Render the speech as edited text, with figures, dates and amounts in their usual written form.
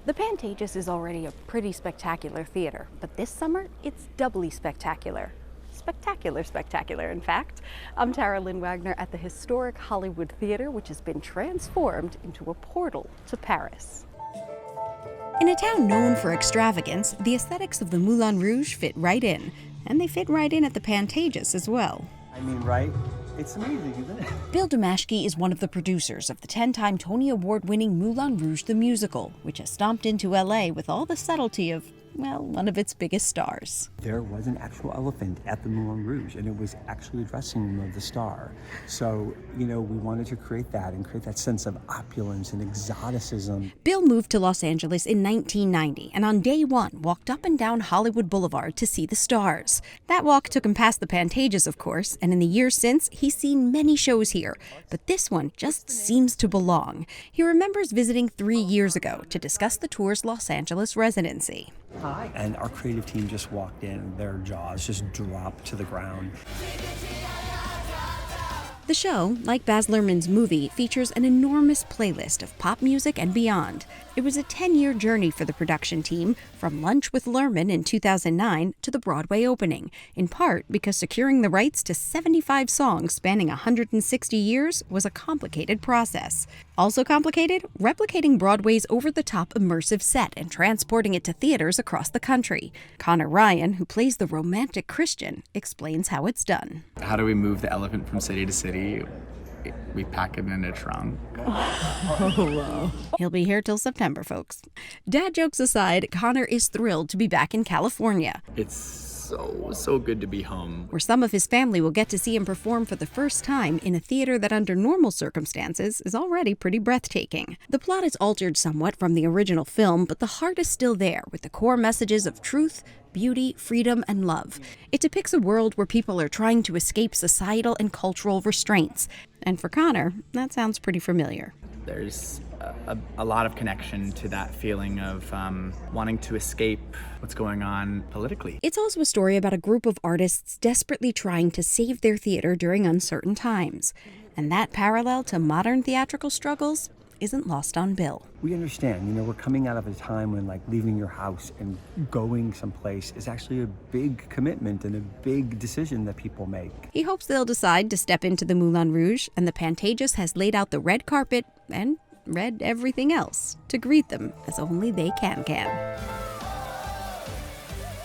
The Pantages is already a pretty spectacular theater, but this summer it's doubly spectacular. Spectacular, in fact. I'm Tara Lynn Wagner at the historic Hollywood Theater, which has been transformed into a portal to Paris. In a town known for extravagance, the aesthetics of the Moulin Rouge fit right in. And they fit right in at the Pantages as well. I mean, right? It's amazing, isn't it? Bill Damashki is one of the producers of the 10-time Tony Award-winning Moulin Rouge the Musical, which has stomped into LA with all the subtlety of, well, one of its biggest stars. There was an actual elephant at the Moulin Rouge, and it was actually the dressing room of the star. So, we wanted to create that and create that sense of opulence and exoticism. Bill moved to Los Angeles in 1990, and on day one walked up and down Hollywood Boulevard to see the stars. That walk took him past the Pantages, of course, and in the years since, he's seen many shows here. But this one just seems to belong. He remembers visiting 3 years ago to discuss the tour's Los Angeles residency. Hi. And our creative team just walked in, their jaws just dropped to the ground. The show, like Baz Luhrmann's movie, features an enormous playlist of pop music and beyond. It was a 10-year journey for the production team, from Lunch with Luhrmann in 2009 to the Broadway opening, in part because securing the rights to 75 songs spanning 160 years was a complicated process. Also complicated, replicating Broadway's over-the-top immersive set and transporting it to theaters across the country. Connor Ryan, who plays the romantic Christian, explains how it's done. How do we move the elephant from city to city? We pack it in a trunk. Oh, wow. He'll be here till September, folks. Dad jokes aside, Connor is thrilled to be back in California. It's so good to be home. Where some of his family will get to see him perform for the first time in a theater that under normal circumstances is already pretty breathtaking. The plot is altered somewhat from the original film, but the heart is still there with the core messages of truth, beauty, freedom, and love. It depicts a world where people are trying to escape societal and cultural restraints. And for Connor, that sounds pretty familiar. There's a lot of connection to that feeling of wanting to escape what's going on politically. It's also a story about a group of artists desperately trying to save their theater during uncertain times. And that parallel to modern theatrical struggles isn't lost on Bill. We understand, we're coming out of a time when leaving your house and going someplace is actually a big commitment and a big decision that people make. He hopes they'll decide to step into the Moulin Rouge, and the Pantages has laid out the red carpet and red everything else to greet them as only they can.